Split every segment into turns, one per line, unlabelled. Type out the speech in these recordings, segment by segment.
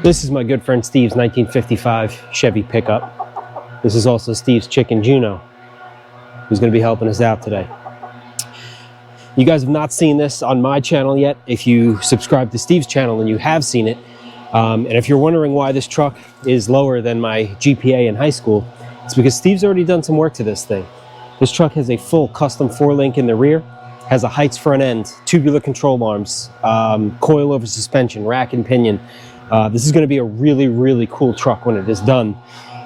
This is my good friend Steve's 1955 Chevy pickup. This is also Steve's chicken Juno, who's going to be helping us out today. You guys have not seen this on my channel yet. If you subscribe to Steve's channel, then you have seen it. And if you're wondering why this truck is lower than my GPA in high school, it's because Steve's already done some work to this thing. This truck has a full custom 4-link in the rear, has a Heights front end, tubular control arms, coil-over suspension, rack and pinion. This is going to be a really, really cool truck when it is done,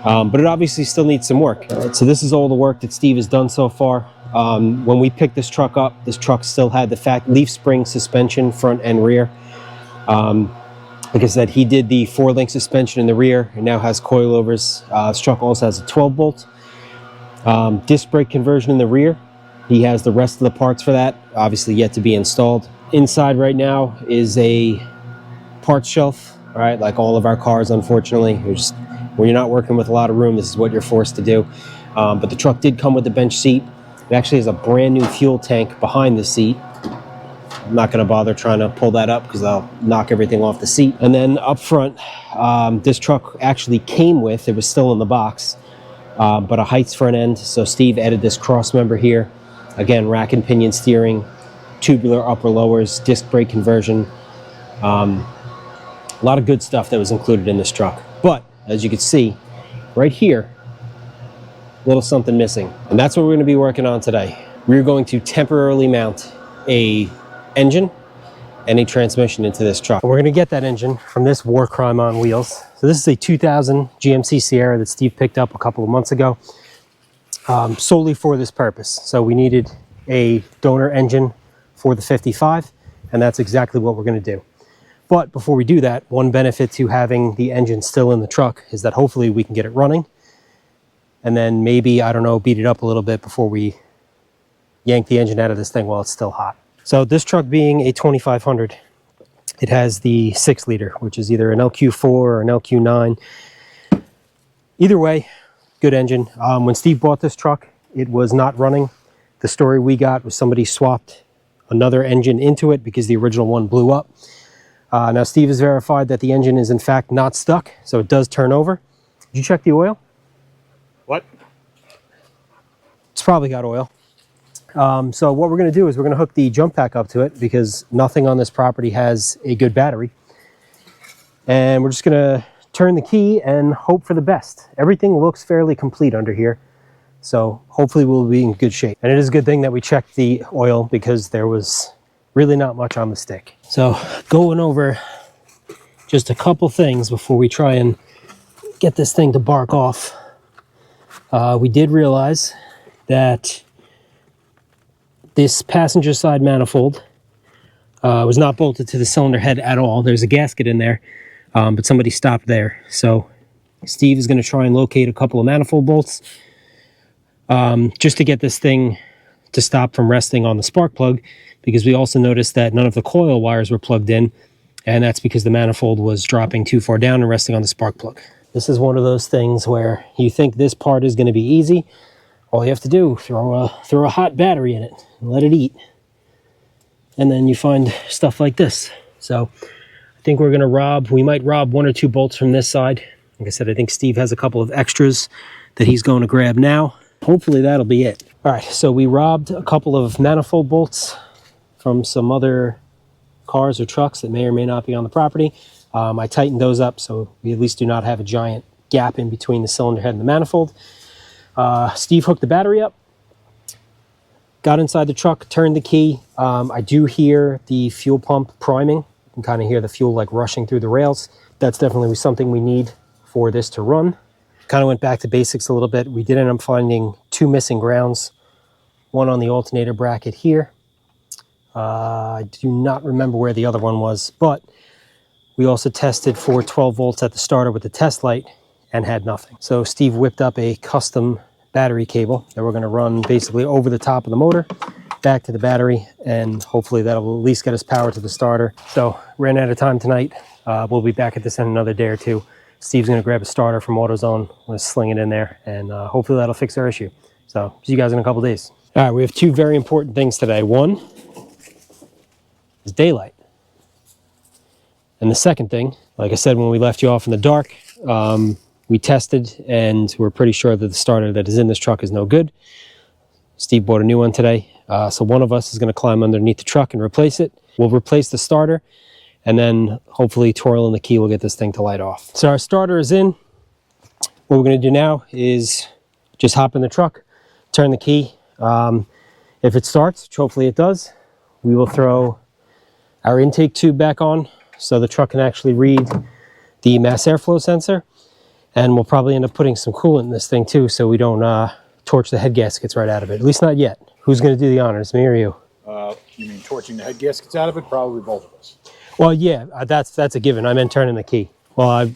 but it obviously still needs some work. So this is all the work that Steve has done so far. When we picked this truck up, this truck still had the leaf spring suspension, front and rear. Like I said, he did the 4-link suspension in the rear and now has coilovers. This truck also has a 12-bolt. Disc brake conversion in the rear. He has the rest of the parts for that, obviously yet to be installed. Inside right now is a parts shelf, all right, like all of our cars, unfortunately. When you're not working with a lot of room, this is what you're forced to do. But the truck did come with the bench seat. It actually has a brand new fuel tank behind the seat. I'm not going to bother trying to pull that up because I'll knock everything off the seat. And then up front, this truck actually came with, it was still in the box, but a Heights front end. So Steve added this cross member here. Again, rack and pinion steering, tubular upper lowers, disc brake conversion. A lot of good stuff that was included in this truck. But as you can see right here, a little something missing. And that's what we're going to be working on today. We're going to temporarily mount a engine and a transmission into this truck. And we're going to get that engine from this war crime on wheels. So this is a 2000 GMC Sierra that Steve picked up a couple of months ago, solely for this purpose. So we needed a donor engine for the 55, and that's exactly what we're going to do. But before we do that, one benefit to having the engine still in the truck is that hopefully we can get it running, and then maybe, I don't know, beat it up a little bit before we yank the engine out of this thing while it's still hot. So this truck being a 2500, it has the 6-liter, which is either an LQ4 or an LQ9. Either way, good engine. When Steve bought this truck, it was not running. The story we got was somebody swapped another engine into it because the original one blew up. Now Steve has verified that the engine is in fact not stuck, so it does turn over. Did you check the oil?
What?
It's probably got oil. So what we're going to do is we're going to hook the jump pack up to it because nothing on this property has a good battery. And we're just going to turn the key and hope for the best. Everything looks fairly complete under here, so hopefully we'll be in good shape. And it is a good thing that we checked the oil because there was really not much on the stick. So going over just a couple things before we try and get this thing to bark off. We did realize that this passenger side manifold was not bolted to the cylinder head at all. There's a gasket in there, but somebody stopped there. So Steve is going to try and locate a couple of manifold bolts just to get this thing to stop from resting on the spark plug, because we also noticed that none of the coil wires were plugged in, and that's because the manifold was dropping too far down and resting on the spark plug. This is one of those things where you think this part is going to be easy. All you have to do, throw a hot battery in it and let it eat. And then you find stuff like this. So I think we're going to we might rob 1 or 2 bolts from this side. Like I said, I think Steve has a couple of extras that he's going to grab now. Hopefully that'll be it. All right, so we robbed a couple of manifold bolts from some other cars or trucks that may or may not be on the property. I tightened those up so we at least do not have a giant gap in between the cylinder head and the manifold. Steve hooked the battery up, got inside the truck, turned the key. I do hear the fuel pump priming. You can kind of hear the fuel like rushing through the rails. That's definitely something we need for this to run. Kind of went back to basics a little bit. We did end up finding 2 missing grounds, one on the alternator bracket here. I do not remember where the other one was, but we also tested for 12 volts at the starter with the test light and had nothing. So Steve whipped up a custom battery cable that we're going to run basically over the top of the motor, back to the battery, and hopefully that'll at least get us power to the starter. So ran out of time tonight. We'll be back at this in another day or two. Steve's going to grab a starter from AutoZone, we'll sling it in there, and hopefully that'll fix our issue. So see you guys in a couple days. All right, we have 2 very important things today. One is daylight. And the second thing, like I said when we left you off in the dark, we tested and we're pretty sure that the starter that is in this truck is no good. Steve bought a new one today. So one of us is going to climb underneath the truck and replace it. We'll replace the starter, and then hopefully twirling the key will get this thing to light off. So our starter is in. What we're going to do now is just hop in the truck, turn the key. If it starts, which hopefully it does, we will throw our intake tube back on so the truck can actually read the mass airflow sensor. And we'll probably end up putting some coolant in this thing too, so we don't torch the head gaskets right out of it. At least not yet. Who's going to do the honors, me or you?
You mean torching the head gaskets out of it? Probably both of us.
Well, yeah, that's a given. I meant turning the key. Well, I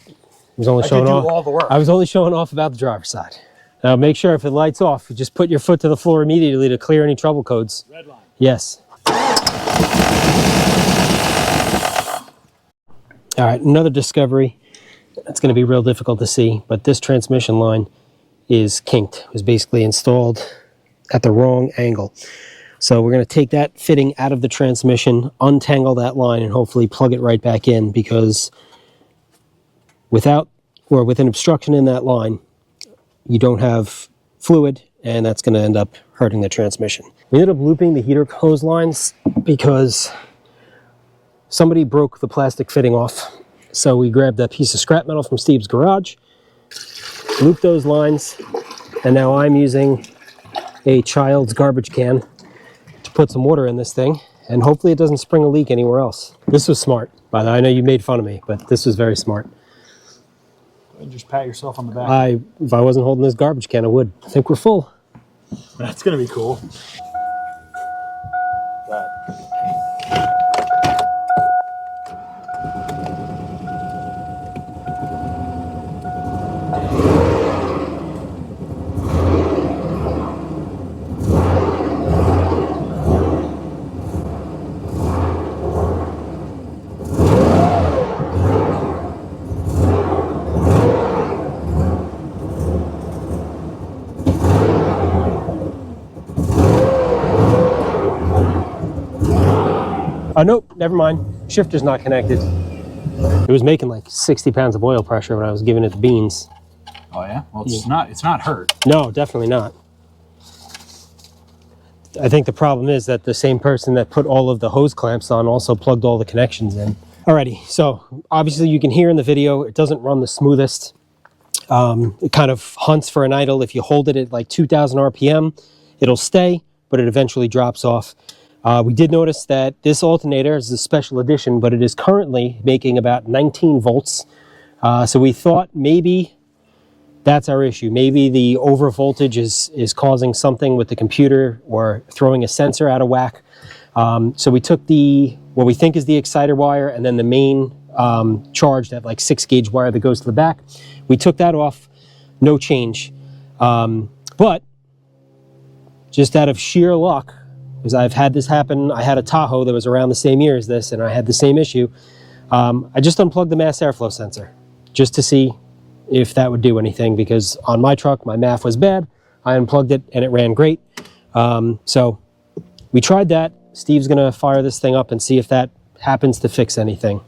was only showing off.
All the work.
I was only showing off about the driver's side. Now make sure if it lights off, you just put your foot to the floor immediately to clear any trouble codes.
Red line.
Yes. All right, another discovery. It's going to be real difficult to see, but this transmission line is kinked. It was basically installed at the wrong angle. So we're going to take that fitting out of the transmission, untangle that line, and hopefully plug it right back in, because with an obstruction in that line, you don't have fluid, and that's going to end up hurting the transmission. We ended up looping the heater hose lines because somebody broke the plastic fitting off. So we grabbed that piece of scrap metal from Steve's garage, looped those lines, and now I'm using a child's garbage can to put some water in this thing, and hopefully it doesn't spring a leak anywhere else. This was smart, by the way. I know you made fun of me, but this was very smart.
And just pat yourself on the back.
If I wasn't holding this garbage can, I would. I think we're full.
That's going to be cool. Wow.
Oh, nope, never mind. Shifter's not connected. It was making like 60 pounds of oil pressure when I was giving it the beans.
Oh yeah? Well, it's not hurt.
No, definitely not. I think the problem is that the same person that put all of the hose clamps on also plugged all the connections in. Alrighty, so obviously you can hear in the video, it doesn't run the smoothest. It kind of hunts for an idle. If you hold it at like 2,000 RPM, it'll stay, but it eventually drops off. We did notice that this alternator is a special edition, but it is currently making about 19 volts. So we thought maybe that's our issue. Maybe the over voltage is causing something with the computer or throwing a sensor out of whack. So we took what we think is the exciter wire, and then the main charge, that like 6-gauge wire that goes to the back. We took that off, no change. But just out of sheer luck, because I've had this happen. I had a Tahoe that was around the same year as this, and I had the same issue. I just unplugged the mass airflow sensor just to see if that would do anything, because on my truck, my MAF was bad. I unplugged it, and it ran great. So we tried that. Steve's going to fire this thing up and see if that happens to fix anything.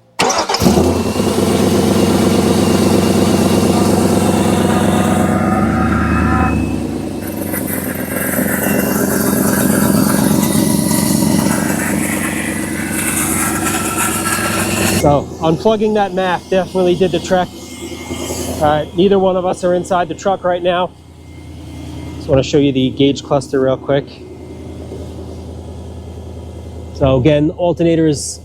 So unplugging that MAF definitely did the trick. All right, neither one of us are inside the truck right now. Just want to show you the gauge cluster real quick. So again, the alternator is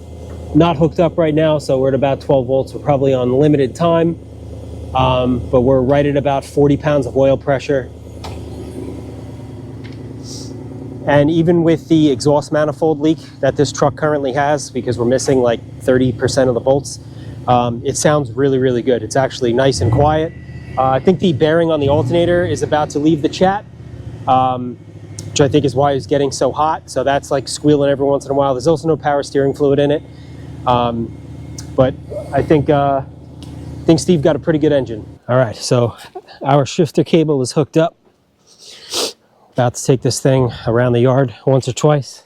not hooked up right now, so we're at about 12 volts. We're probably on limited time, but we're right at about 40 pounds of oil pressure. And even with the exhaust manifold leak that this truck currently has, because we're missing like 30% of the bolts, it sounds really, really good. It's actually nice and quiet. I think the bearing on the alternator is about to leave the chat, which I think is why it's getting so hot. So that's like squealing every once in a while. There's also no power steering fluid in it. But I think Steve got a pretty good engine. All right, so our shifter cable is hooked up. About to take this thing around the yard once or twice,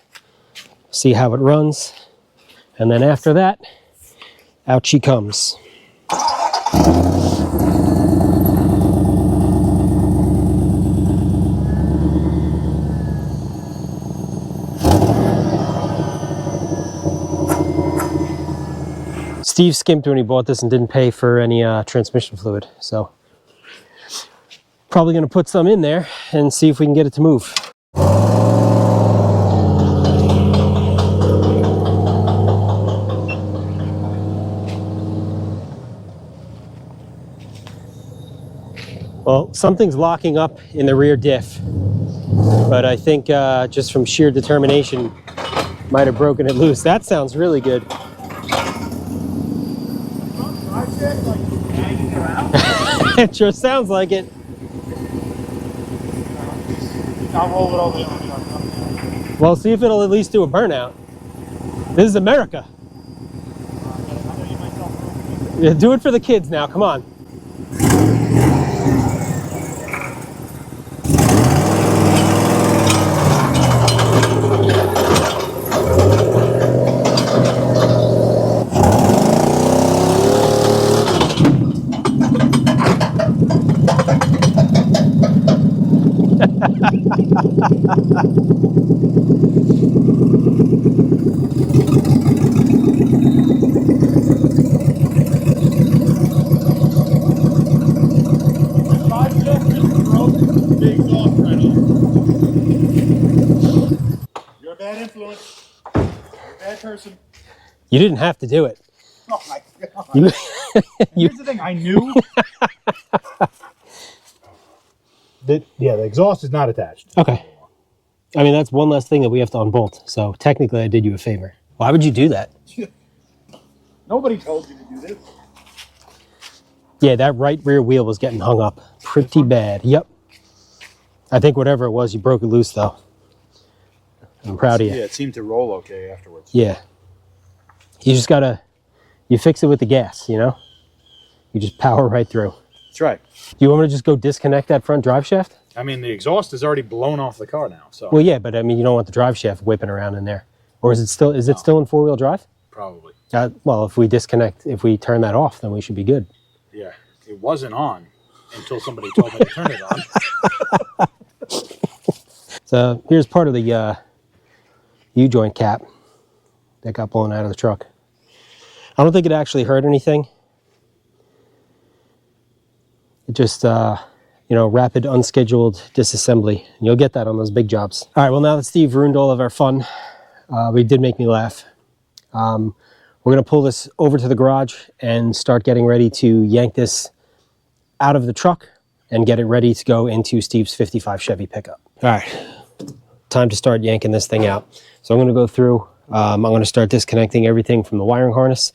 see how it runs. And then after that, Out she comes. Steve skimped when he bought this and didn't pay for any transmission fluid, so probably going to put some in there and see if we can get it to move. Well, something's locking up in the rear diff, but I think just from sheer determination might have broken it loose. That sounds really good. It sure sounds like it.
I'll roll it over the truck.
Well, see if it'll at least do a burnout. This is America. Yeah, do it for the kids now, come on.
You're a bad influence. You're a bad person.
You didn't have to do it.
Oh my God.
You
Here's the thing, I knew. Yeah, the exhaust is not attached.
Okay. I mean, that's one less thing that we have to unbolt. So technically I did you a favor. Why would you do that?
Nobody told you to do this.
Yeah, that right rear wheel was getting hung up pretty bad. Yep. I think whatever it was, you broke it loose though. I'm proud of you.
Yeah, it seemed to roll okay afterwards.
Yeah. You just gotta, you fix it with the gas, you know? You just power right through.
That's right.
Do you want me to just go disconnect that front drive shaft?
I mean, the exhaust is already blown off the car now, so.
Well, yeah, but I mean, you don't want the drive shaft whipping around in there. Or is it still, is it still in four-wheel drive?
Probably.
Well, if we disconnect, if we turn that off, then we should be good.
Yeah, it wasn't on until somebody told me to turn it on.
So here's part of the U-joint cap that got blown out of the truck. I don't think it actually hurt anything. It just, you know, rapid unscheduled disassembly. And you'll get that on those big jobs. All right, well, now that Steve ruined all of our fun, we did make me laugh. We're going to pull this over to the garage and start getting ready to yank this out of the truck and get it ready to go into Steve's 55 Chevy pickup. All right, time to start yanking this thing out. So I'm going to go through, I'm going to start disconnecting everything from the wiring harness.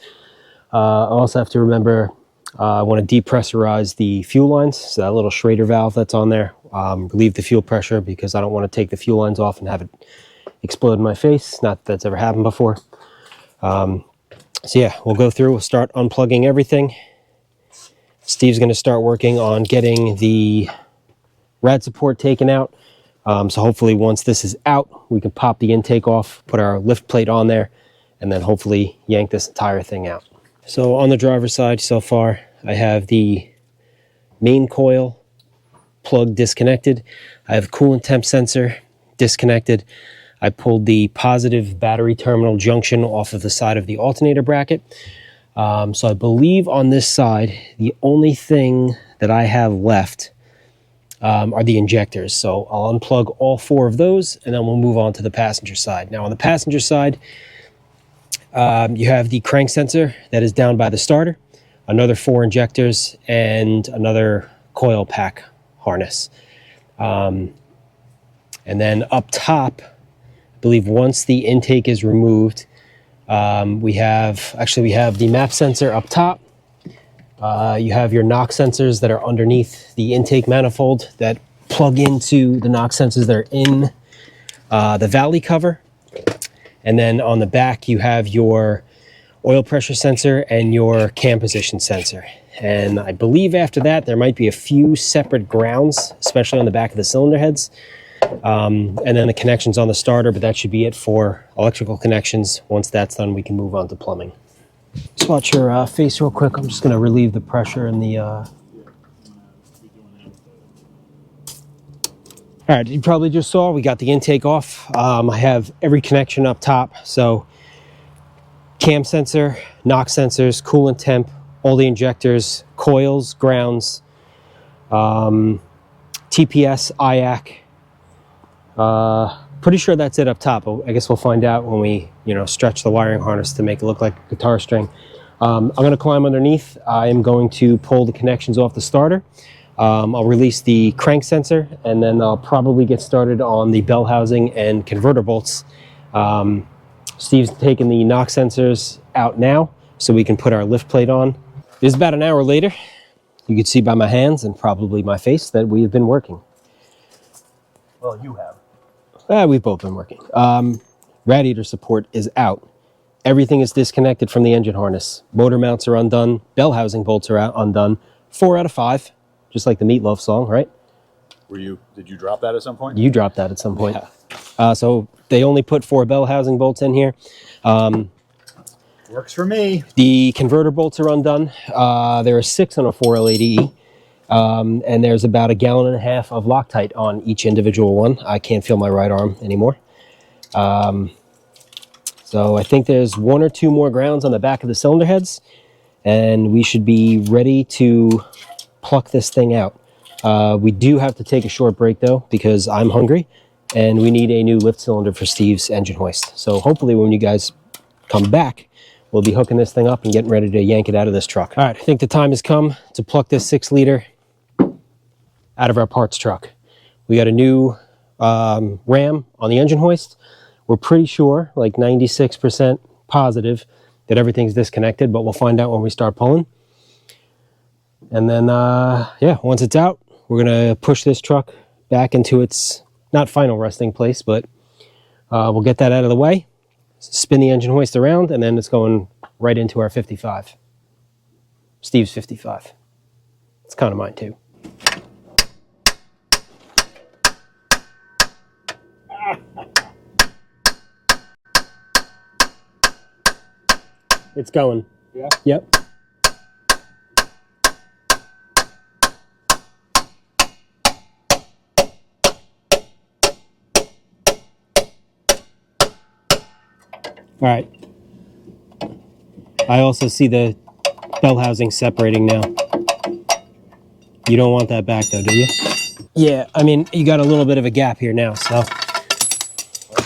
I also have to remember, I want to depressurize the fuel lines. So that little Schrader valve that's on there, relieve the fuel pressure because I don't want to take the fuel lines off and have it explode in my face. Not that that's ever happened before. So yeah, we'll go through, we'll start unplugging everything. Steve's going to start working on getting the rad support taken out. So hopefully once this is out, we can pop the intake off, put our lift plate on there, and then hopefully yank this entire thing out. So on the driver's side so far, I have the main coil plug disconnected. I have coolant temp sensor disconnected. I pulled the positive battery terminal junction off of the side of the alternator bracket. So I believe on this side, the only thing that I have left are the injectors. So I'll unplug all four of those and then we'll move on to the passenger side. Now on the passenger side, you have the crank sensor that is down by the starter, another 4 injectors, and another coil pack harness. And then up top, I believe once the intake is removed, we have the map sensor up top. You have your NOx sensors that are underneath the intake manifold that plug into the NOx sensors that are in the valley cover. And then on the back, you have your oil pressure sensor and your cam position sensor. And I believe after that, there might be a few separate grounds, especially on the back of the cylinder heads. And then the connections on the starter, but that should be it for electrical connections. Once that's done, we can move on to plumbing. Just watch your face real quick. I'm just going to relieve the pressure in the... All right, you probably just saw we got the intake off. I have every connection up top. So cam sensor, knock sensors, coolant temp, all the injectors, coils, grounds, TPS, IAC. Pretty sure that's it up top. I guess we'll find out when we, stretch the wiring harness to make it look like a guitar string. I'm going to climb underneath. I am going to pull the connections off the starter. I'll release the crank sensor, and then I'll probably get started on the bell housing and converter bolts. Steve's taking the knock sensors out now so we can put our lift plate on. It is about an hour later. You can see by my hands and probably my face that we have been working.
Well, you have.
We've both been working. Radiator support is out. Everything is disconnected from the engine harness. Motor mounts are undone. Bell housing bolts are undone. 4 out of 5, just like the Meatloaf song, right?
Did you drop that at some point?
You dropped that at some point.
Yeah.
So they only put 4 bell housing bolts in here.
Works for me.
The converter bolts are undone. There are 6 on a 4L80E. And there's about 1.5 gallons of Loctite on each individual one. I can't feel my right arm anymore. So I think there's 1 or 2 more grounds on the back of the cylinder heads, and we should be ready to pluck this thing out. We do have to take a short break though, because I'm hungry and we need a new lift cylinder for Steve's engine hoist. So hopefully when you guys come back, we'll be hooking this thing up and getting ready to yank it out of this truck. All right, I think the time has come to pluck this 6-liter out of our parts truck. We got a new ram on the engine hoist. We're pretty sure, like 96% positive, that everything's disconnected, but we'll find out when we start pulling. And then, once it's out, we're gonna push this truck back into its, not final resting place, but we'll get that out of the way, spin the engine hoist around, and then it's going right into our 55. Steve's 55. It's kind of mine too. It's going.
Yeah?
Yep. All right. I also see the bell housing separating now. You don't want that back though, do you? Yeah, I mean, you got a little bit of a gap here now, so.
Is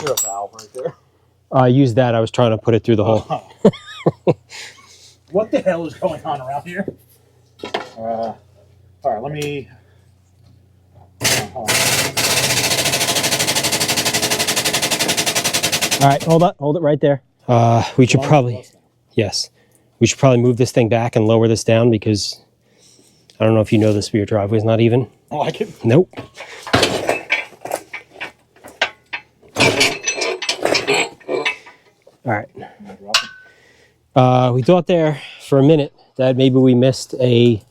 there a valve right there?
I used that. I was trying to put it through the hole.
What the hell is going on around here? All right, let me...
All right, hold it right there. We should probably, yes, we should probably move this thing back and lower this down because I don't know if you know this, but your driveway's not even.
I like it.
Nope. All right. We thought there for a minute that maybe we missed a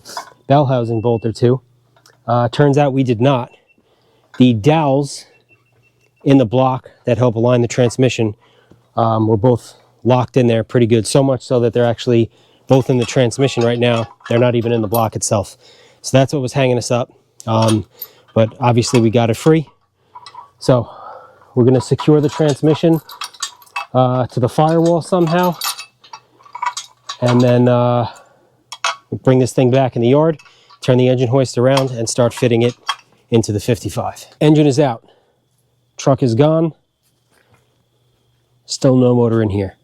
bell housing bolt or two. Turns out we did not. The dowels in the block that help align the transmission were both locked in there pretty good, so much so that they're actually both in the transmission right now. They're not even in the block itself. So that's what was hanging us up. But obviously we got it free. So we're going to secure the transmission to the firewall somehow, and then bring this thing back in the yard, turn the engine hoist around, and start fitting it into the 55. Engine is out. Truck is gone. Still no motor in here.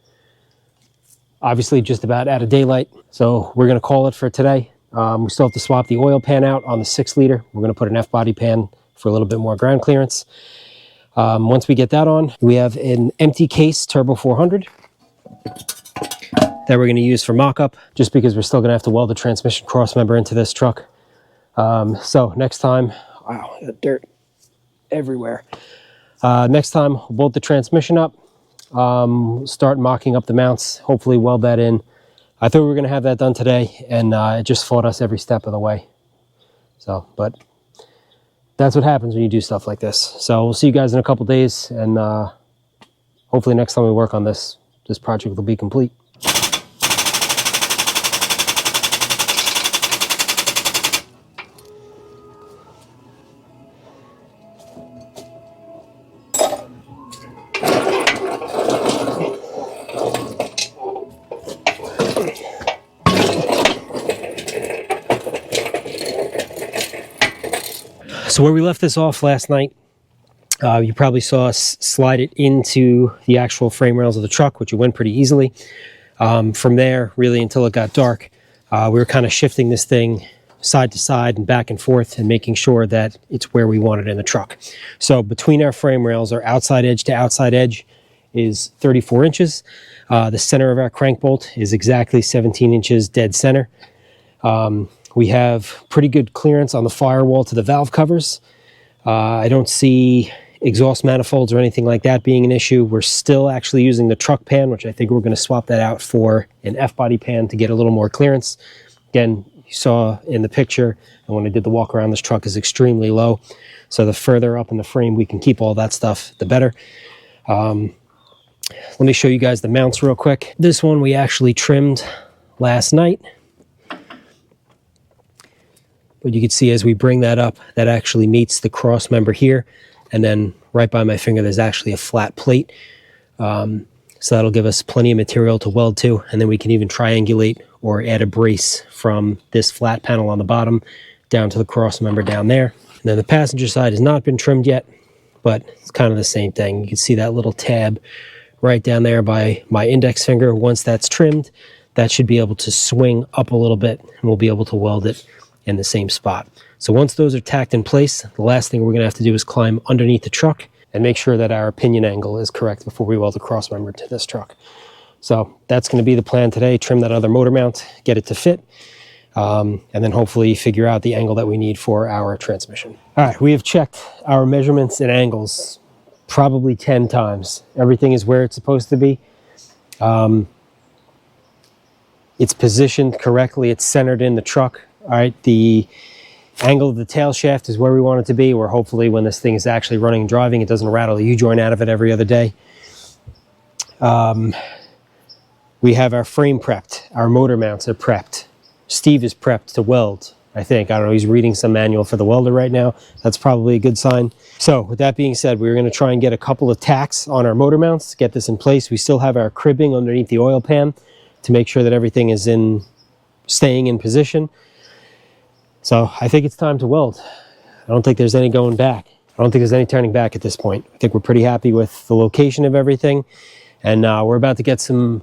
Obviously just about out of daylight, so we're going to call it for today. We still have to swap the oil pan out on the 6-liter. We're going to put an F-body pan for a little bit more ground clearance. Once we get that on, we have an empty case Turbo 400 that we're going to use for mock-up, just because we're still going to have to weld the transmission crossmember into this truck. So next time, wow, dirt everywhere. Next time, we'll bolt the transmission up, start mocking up the mounts, hopefully weld that in. I thought we were going to have that done today, and it just fought us every step of the way. So, but that's what happens when you do stuff like this. So we'll see you guys in a couple days, and hopefully next time we work on this project will be complete. So where we left this off last night, you probably saw us slide it into the actual frame rails of the truck, which went pretty easily. From there, really until it got dark, we were kind of shifting this thing side to side and back and forth and making sure that it's where we want it in the truck. So between our frame rails, our outside edge to outside edge is 34 inches. The center of our crank bolt is exactly 17 inches dead center. We have pretty good clearance on the firewall to the valve covers. I don't see exhaust manifolds or anything like that being an issue. We're still actually using the truck pan, which I think we're going to swap that out for an F-body pan to get a little more clearance. Again, you saw in the picture, and when I did the walk around, this truck is extremely low. So the further up in the frame we can keep all that stuff, the better. Let me show you guys the mounts real quick. This one we actually trimmed last night. But you can see as we bring that up, that actually meets the cross member here. And then right by my finger, there's actually a flat plate. So that'll give us plenty of material to weld to. And then we can even triangulate or add a brace from this flat panel on the bottom down to the cross member down there. And then the passenger side has not been trimmed yet, but it's kind of the same thing. You can see that little tab right down there by my index finger. Once that's trimmed, that should be able to swing up a little bit, and we'll be able to weld it in the same spot. So once those are tacked in place, the last thing we're going to have to do is climb underneath the truck and make sure that our pinion angle is correct before we weld the cross member to this truck. So that's going to be the plan today. Trim that other motor mount, get it to fit, and then hopefully figure out the angle that we need for our transmission. All right, we have checked our measurements and angles probably 10 times. Everything is where it's supposed to be. It's positioned correctly. It's centered in the truck. All right, the angle of the tail shaft is where we want it to be, where hopefully when this thing is actually running and driving, it doesn't rattle the U-joint out of it every other day. We have our frame prepped. Our motor mounts are prepped. Steve is prepped to weld, I think. I don't know, he's reading some manual for the welder right now. That's probably a good sign. So with that being said, we're going to try and get a couple of tacks on our motor mounts to get this in place. We still have our cribbing underneath the oil pan to make sure that everything is staying in position. So I think it's time to weld. I don't think there's any going back. I don't think there's any turning back at this point. I think we're pretty happy with the location of everything. And we're about to get some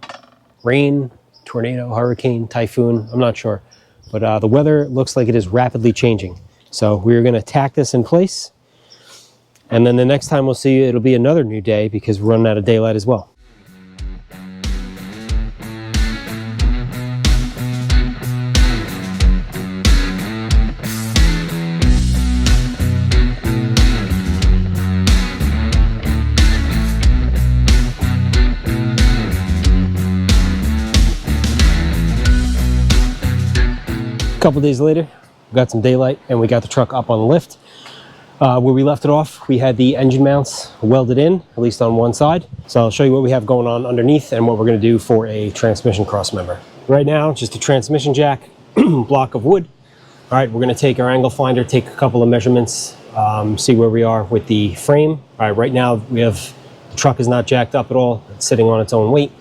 rain, tornado, hurricane, typhoon, I'm not sure. But the weather looks like it is rapidly changing. So we're going to tack this in place. And then the next time we'll see you, it'll be another new day because we're running out of daylight as well. A couple days later, we got some daylight and we got the truck up on the lift. Where we left it off, we had the engine mounts welded in, at least on one side. So I'll show you what we have going on underneath and what we're going to do for a transmission cross member. Right now, just a transmission jack, block of wood. All right, we're going to take our angle finder, take a couple of measurements, see where we are with the frame. All right, right now the truck is not jacked up at all. It's sitting on its own weight.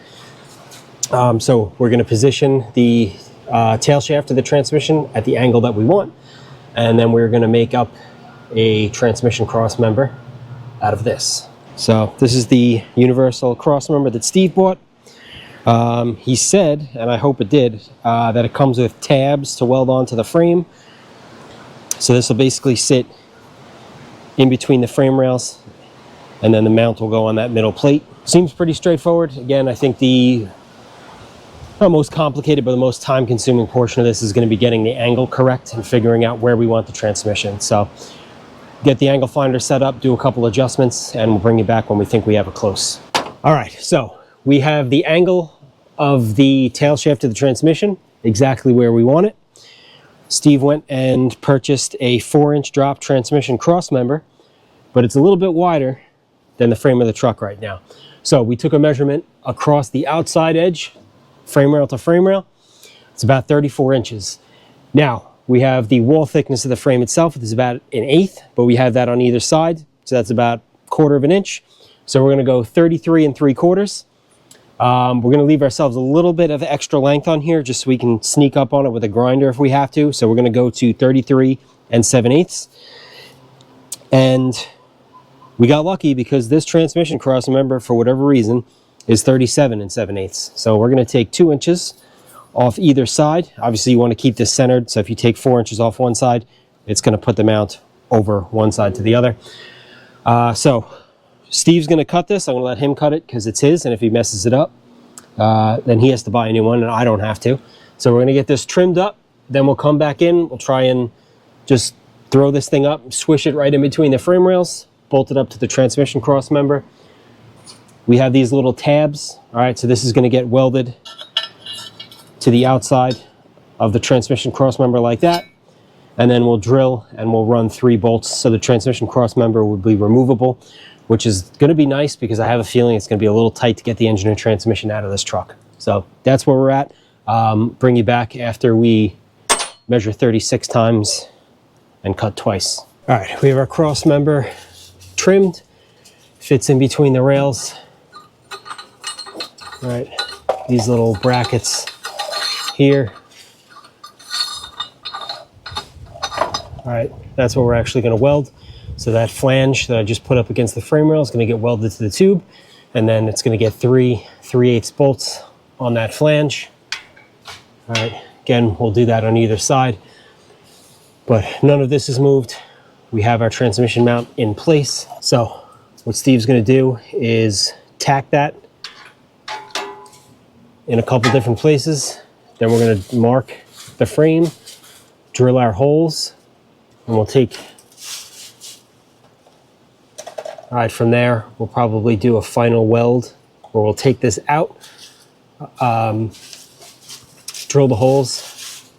So we're going to position the tail shaft of the transmission at the angle that we want, and then we're going to make up a transmission cross member out of this. So this is the universal cross member that Steve bought. He said, and I hope it did, that it comes with tabs to weld onto the frame. So this will basically sit in between the frame rails, and then the mount will go on that middle plate. Seems pretty straightforward. Again, I think the not most complicated, but the most time-consuming portion of this is going to be getting the angle correct and figuring out where we want the transmission. So get the angle finder set up, do a couple adjustments, and we'll bring you back when we think we have it close. All right, so we have the angle of the tail shaft of the transmission exactly where we want it. Steve went and purchased a 4-inch drop transmission cross member, but it's a little bit wider than the frame of the truck right now. So we took a measurement across the outside edge, frame rail to frame rail. It's about 34 inches. Now, we have the wall thickness of the frame itself. It's about 1/8, but we have that on either side. So that's about 1/4 of an inch. So we're going to go 33 3/4. We're going to leave ourselves a little bit of extra length on here just so we can sneak up on it with a grinder if we have to. So we're going to go to 33 7/8. And we got lucky because this transmission cross member, for whatever reason, is 37 7/8. So we're going to take 2 inches off either side. Obviously, you want to keep this centered. So if you take 4 inches off one side, it's going to put the mount over one side to the other. So Steve's going to cut this. I'm going to let him cut it because it's his. And if he messes it up, then he has to buy a new one and I don't have to. So we're going to get this trimmed up. Then we'll come back in. We'll try and just throw this thing up, swish it right in between the frame rails, bolt it up to the transmission cross member. We have these little tabs. All right, so this is going to get welded to the outside of the transmission cross member like that. And then we'll drill and we'll run 3 bolts so the transmission cross member will be removable, which is going to be nice because I have a feeling it's going to be a little tight to get the engine and transmission out of this truck. So that's where we're at. Bring you back after we measure 36 times and cut twice. All right, we have our cross member trimmed, fits in between the rails. All right, these little brackets here. All right, that's what we're actually going to weld. So that flange that I just put up against the frame rail is going to get welded to the tube, and then it's going to get 3 3/8 bolts on that flange. All right, again, we'll do that on either side, but none of this is moved. We have our transmission mount in place. So what Steve's going to do is tack that in a couple different places. Then we're going to mark the frame, drill our holes, and we'll take, all right, from there, we'll probably do a final weld where we'll take this out, drill the holes,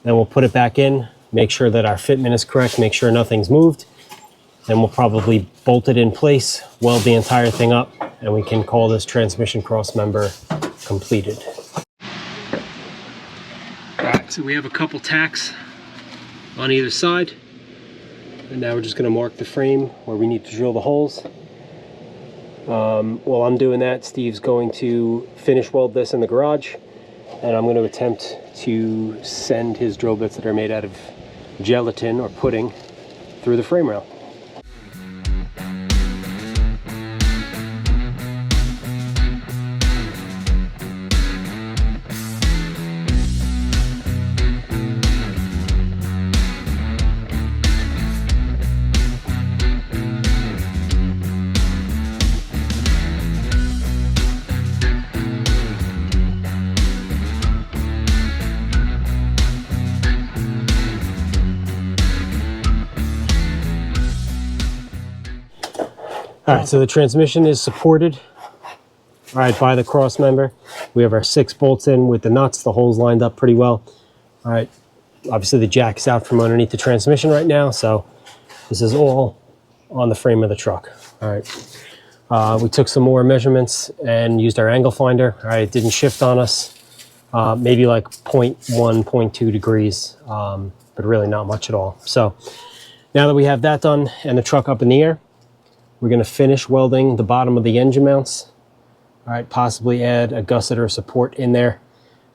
then we'll put it back in, make sure that our fitment is correct, make sure nothing's moved. Then we'll probably bolt it in place, weld the entire thing up, and we can call this transmission cross member completed. All right, so we have a couple tacks on either side. And now we're just going to mark the frame where we need to drill the holes. While I'm doing that, Steve's going to finish weld this in the garage, and I'm going to attempt to send his drill bits that are made out of gelatin or pudding through the frame rail. All right, so the transmission is supported, all right, by the cross member. We have our 6 bolts in with the nuts. The holes lined up pretty well. All right, obviously the jack is out from underneath the transmission right now, so this is all on the frame of the truck. All right, we took some more measurements and used our angle finder. All right, it didn't shift on us, maybe like 0.1, 0.2 degrees, but really not much at all. So now that we have that done and the truck up in the air, we're going to finish welding the bottom of the engine mounts. All right, possibly add a gusset or support in there.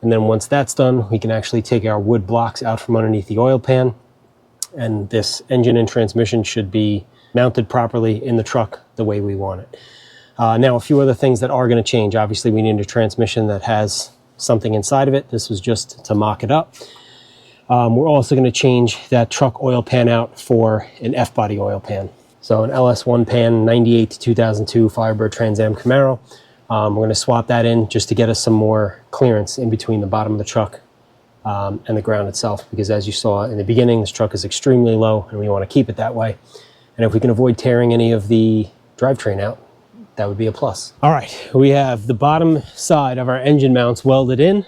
And then once that's done, we can actually take our wood blocks out from underneath the oil pan. And this engine and transmission should be mounted properly in the truck the way we want it. Now, a few other things that are going to change. Obviously, we need a transmission that has something inside of it. This was just to mock it up. We're also going to change that truck oil pan out for an F-body oil pan. So an LS1 pan, 98 to 2002 Firebird Trans Am Camaro. We're going to swap that in just to get us some more clearance in between the bottom of the truck and the ground itself, because as you saw in the beginning, this truck is extremely low and we want to keep it that way. And if we can avoid tearing any of the drivetrain out, that would be a plus. All right, we have the bottom side of our engine mounts welded in.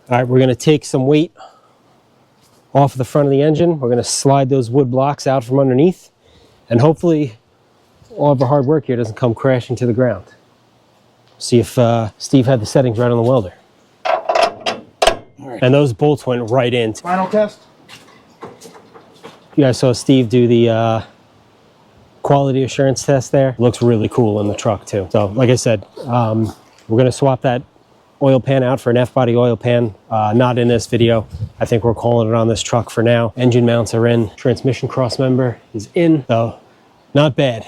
All right, we're going to take some weight off of the front of the engine. We're going to slide those wood blocks out from underneath. And hopefully all of our hard work here doesn't come crashing to the ground. See if Steve had the settings right on the welder. All right. And those bolts went right in.
Final test.
You guys saw Steve do the quality assurance test there. Looks really cool in the truck too. So like I said, we're going to swap that oil pan out for an F-body oil pan. Not in this video. I think we're calling it on this truck for now. Engine mounts are in. Transmission cross member is in. So not bad.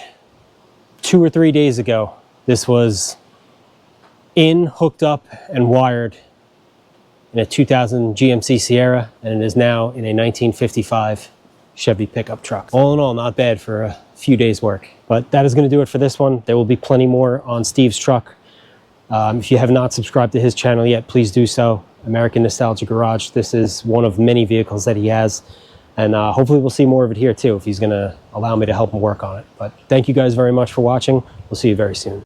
2 or 3 days ago, this was in, hooked up, and wired in a 2000 GMC Sierra, and it is now in a 1955 Chevy pickup truck. All in all, not bad for a few days work. But that is going to do it for this one. There will be plenty more on Steve's truck. If you have not subscribed to his channel yet, please do so. American Nostalgia Garage. This is one of many vehicles that he has. And hopefully we'll see more of it here too, if he's going to allow me to help him work on it. But thank you guys very much for watching. We'll see you very soon.